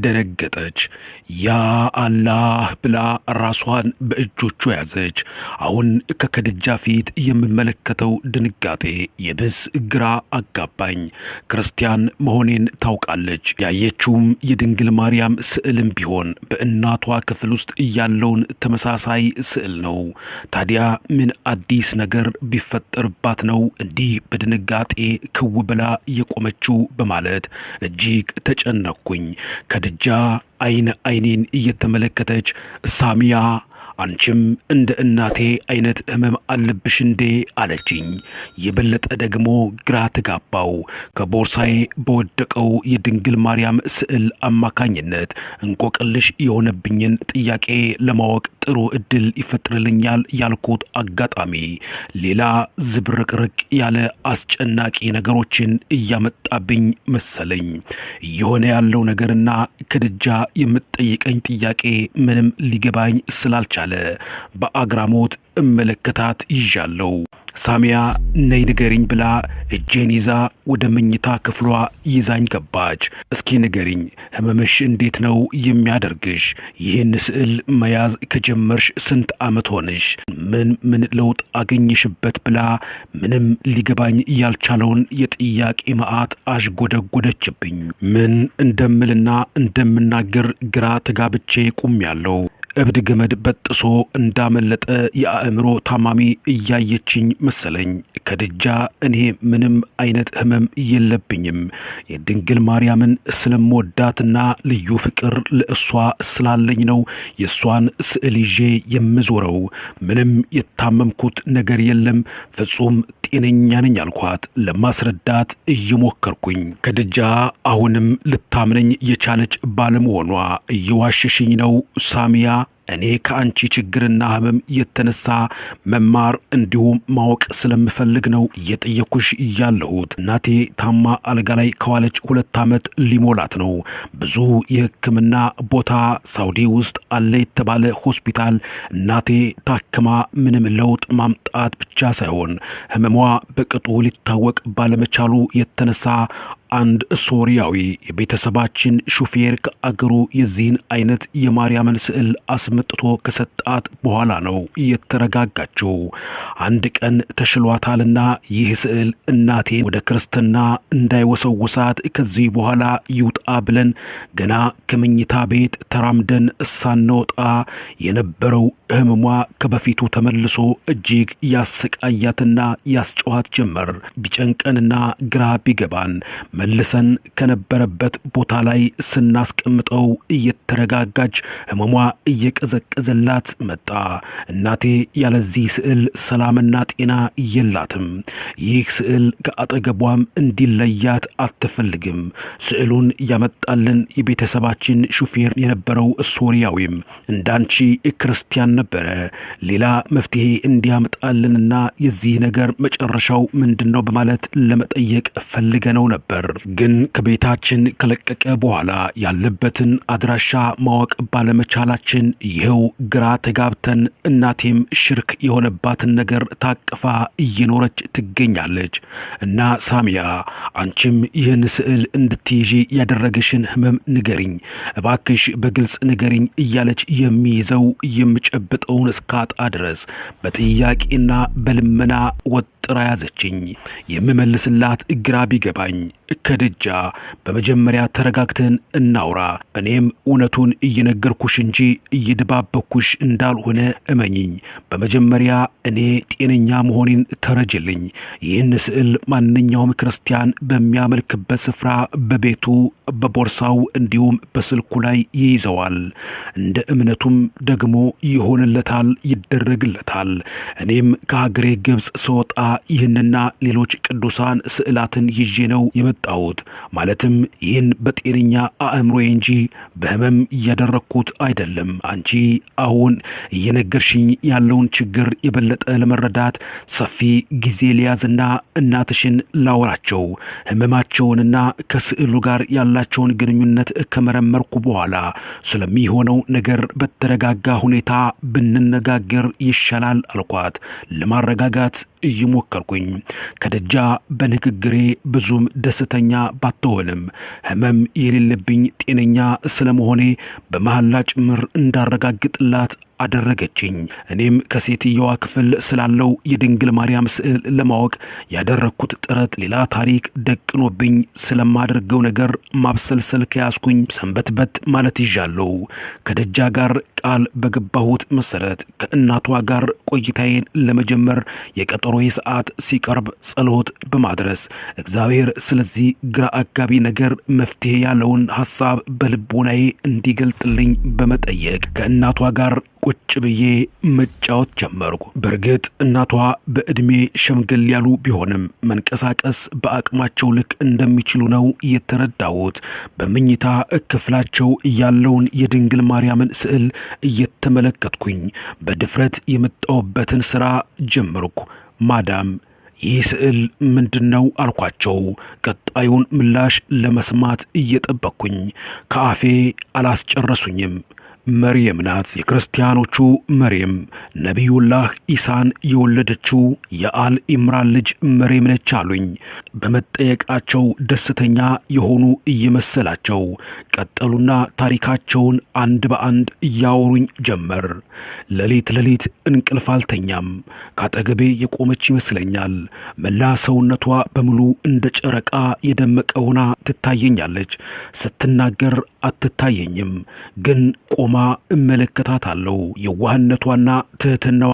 ደነገጠች። ያ አላህ ብላ ራሷን በእጆቿ ያዘች። አሁን ከከድጃ ፊት የምመለከተው ድንጋጤ የብስ ግራ አጋባኝ። ክርስቲያን መሆኔን ታውቃለች። ያየችውም የድንግል ማርያም ስዕልም ቢሆን በእናቷ ክፍል ውስጥ ያለውን ተመሳሳይ ስዕል ነው። ታዲያ ምን አዲስ ነገር ቢፈጠርባት ነው እንዲህ በድንጋጤ ክው ብላ የቆመችው በማለት እጅግ ተጨነቅኩ። ከድጃ አይኔን እየተመለከተች ሳሚያ አንቺም እንደ እናቴ አይነት ህመም አለብሽ እንዴ አለችኝ። የበለጠ ደግሞ ግራ ተጋባው። ከቦርሳዬ በወደቀው የድንግል ማርያም ስዕል አማካኝነት እንቆቅልሽ የሆነብኝን ጥያቄ ለማወቅ ጥሩ እድል ይፈጥርልኛል ያልኩት አጋጣሚ ሌላ ዝብርቅርቅ ያለ አስጨናቂ ነገሮችን እያመጣብኝ መሰለኝ። የሆነ ያለው ነገርና ከድጃ የምትጠይቀኝ ጥያቄ ምንም ሊገባኝ ስላልቻለ በአግራሞት እመለከታት ይዣለሁ። ሳሚያ ነይ ንገሪኝ ብላ እጄን ይዛ ወደ መኝታ ክፍሏ ይዛኝ ገባች። እስኪ ንገሪኝ፣ ህመምሽ እንዴት ነው የሚያደርግሽ? ይህን ስዕል መያዝ ከጀመርሽ ስንት ዓመት ሆነሽ? ምን ለውጥ አገኘሽበት? ብላ ምንም ሊገባኝ ያልቻለውን የጥያቄ መዓት አሽጎደጎደችብኝ። ምን እንደምልና እንደምናገር ግራ ተጋብቼ ቁሜያለሁ። እብድ ገመድ በጥሶ እንዳመለጠ የአእምሮ ታማሚ እያየችኝ መሰለኝ። ከድጃ እኔ ምንም አይነት ህመም የለብኝም። የድንግል ማርያምን ስለምወዳትና ልዩ ፍቅር ለእሷ ስላለኝ ነው የእሷን ስዕል ይዤ የምዞረው። ምንም የታመምኩት ነገር የለም፣ ፍጹም ጤነኛ ነኝ አልኳት። ለማስረዳት እየሞከርኩኝ ከድጃ አሁንም ልታምነኝ የቻለች ባለመሆኗ እየዋሸሽኝ ነው ሳሚያ፣ እኔ ከአንቺ ችግርና ህመም የተነሳ መማር እንዲሁም ማወቅ ስለምፈልግ ነው እየጠየኩሽ ያለሁት። እናቴ ታማ አልጋ ላይ ከዋለች 2 ዓመት ሊሞላት ነው። ብዙ የህክምና ቦታ ሳውዲ ውስጥ አለ የተባለ ሆስፒታል እናቴ ታክማ ምንም ለውጥ ማምጣት ብቻ ሳይሆን ህመሟ በቅጡ ሊታወቅ ባለመቻሉ የተነሳ አንድ ሶሪያዊ የቤተሰባችን ሹፌር ከአገሩ የዚህን አይነት የማርያምን ስዕል አስመጥቶ ከሰጣት በኋላ ነው የተረጋጋችው። አንድ ቀን ተሽሏታልና ይህ ስዕል እናቴን ወደ ክርስትና እንዳይወሰውሳት ከዚህ በኋላ ይውጣ ብለን ገና ከመኝታ ቤት ተራምደን ሳንወጣ የነበረው ህመሟ ከበፊቱ ተመልሶ እጅግ ያሰቃያትና ያስጨዋት ጀመር። ቢጨንቀንና ግራ ቢገባን መልሰን ከነበረበት ቦታ ላይ ስናስቀምጠው እየተረጋጋች ህመሟ እየቀዘቀዘላት መጣ። እናቴ ያለዚህ ስዕል ሰላምና ጤና የላትም። ይህ ስዕል ከአጠገቧም እንዲለያት አትፈልግም። ስዕሉን ያመጣልን የቤተሰባችን ሹፌር የነበረው ሶሪያዊም እንዳንቺ ክርስቲያን ነበረ። ሌላ መፍትሄ እንዲያመጣልንና የዚህ ነገር መጨረሻው ምንድነው በማለት ለመጠየቅ ፈልገነው ነበር። ግን ከቤታችን ከለቀቀ በኋላ ያለበትን አድራሻ ማወቅ ባለመቻላችን ይኸው ግራ ተጋብተን እናቴም ሽርክ የሆነባትን ነገር ታቅፋ እየኖረች ትገኛለች። እና ሳሚያ አንቺም ይህን ስዕል እንድትይዢ ያደረገሽን ህመም ንገሪኝ እባክሽ፣ በግልጽ ንገሪኝ እያለች የሚይዘው የምጨብጠውን እስካጣ ድረስ በጥያቄና በልመና ወጥራ ያዘችኝ። የምመልስላት ግራ ቢገባኝ ከድጃ በመጀመሪያ ተረጋግተን እናውራ፣ እኔም እውነቱን እየነገርኩሽ እንጂ እየደባበኩሽ እንዳልሆነ እመኝኝ። በመጀመሪያ እኔ ጤነኛ መሆኔን ተረጅልኝ። ይህን ስዕል ማንኛውም ክርስቲያን በሚያመልክበት ስፍራ በቤቱ በቦርሳው እንዲሁም በስልኩ ላይ ይይዘዋል። እንደ እምነቱም ደግሞ ይሆንለታል፣ ይደረግለታል። እኔም ከሀገሬ ግብጽ ስወጣ ይህንና ሌሎች ቅዱሳን ስዕላትን ይዤ ነው የመጣሁት። ማለትም ይህን በጤነኛ አእምሮዬ እንጂ በህመም እያደረግኩት አይደለም። አንቺ አሁን እየነገርሽኝ ያለውን ችግር የበለጠ ለመረዳት ሰፊ ጊዜ ሊያዝና እናትሽን ላወራቸው ህመማቸውንና ከስዕሉ ጋር ያላቸውን ግንኙነት ከመረመርኩ በኋላ ስለሚሆነው ነገር በተረጋጋ ሁኔታ ብንነጋገር ይሻላል አልኳት። ለማረጋጋት እየሞከርኩኝ ከደጃ በንግግሬ ብዙም ደስተኛ ባትሆንም ህመም የሌለብኝ ጤነኛ ስለመሆኔ በመሐላ ጭምር እንዳረጋግጥላት አደረገችኝ። እኔም ከሴትየዋ ክፍል ስላለው የድንግል ማርያም ስዕል ለማወቅ ያደረኩት ጥረት ሌላ ታሪክ ደቅኖብኝ ስለማደርገው ነገር ማብሰልሰል ከያዝኩኝ ሰንበትበት ማለት ይዣለሁ። ከደጃ ጋር ቃል በገባሁት መሰረት ከእናቷ ጋር ቆይታዬን ለመጀመር የቀጠሮዬ ሰዓት ሲቀርብ ጸሎት በማድረስ እግዚአብሔር ስለዚህ ግራ አጋቢ ነገር መፍትሄ ያለውን ሐሳብ በልቦናዬ እንዲገልጥልኝ በመጠየቅ ከእናቷ ጋር ቁጭ ብዬ መጫወት ጀመርኩ። በርግጥ እናቷ በእድሜ ሸምገል ያሉ ቢሆንም መንቀሳቀስ በአቅማቸው ልክ እንደሚችሉ ነው የተረዳሁት። በመኝታ ክፍላቸው ያለውን የድንግል ማርያምን ስዕል እየተመለከትኩኝ በድፍረት የመጣሁበትን ሥራ ጀመርኩ። ማዳም ይህ ስዕል ምንድነው አልኳቸው። ቀጣዩን ምላሽ ለመስማት እየጠበቅኩኝ ከአፌ አላስጨረሱኝም። መርየም ናት። የክርስቲያኖቹ መርየም ነቢዩላህ ኢሳን የወለደችው የአል ኢምራን ልጅ መርየም ነች አሉኝ። በመጠየቃቸው ደስተኛ የሆኑ እየመሰላቸው ቀጠሉና ታሪካቸውን አንድ በአንድ እያወሩኝ ጀመር። ሌሊት እንቅልፍ አልተኛም። ካጠገቤ የቆመች ይመስለኛል። መላ ሰውነቷ በሙሉ እንደ ጨረቃ የደመቀ ሆና ትታየኛለች። ስትናገር አትታየኝም፣ ግን ቆማ እመለከታታለሁ። የዋህነቷና ትህትናዋ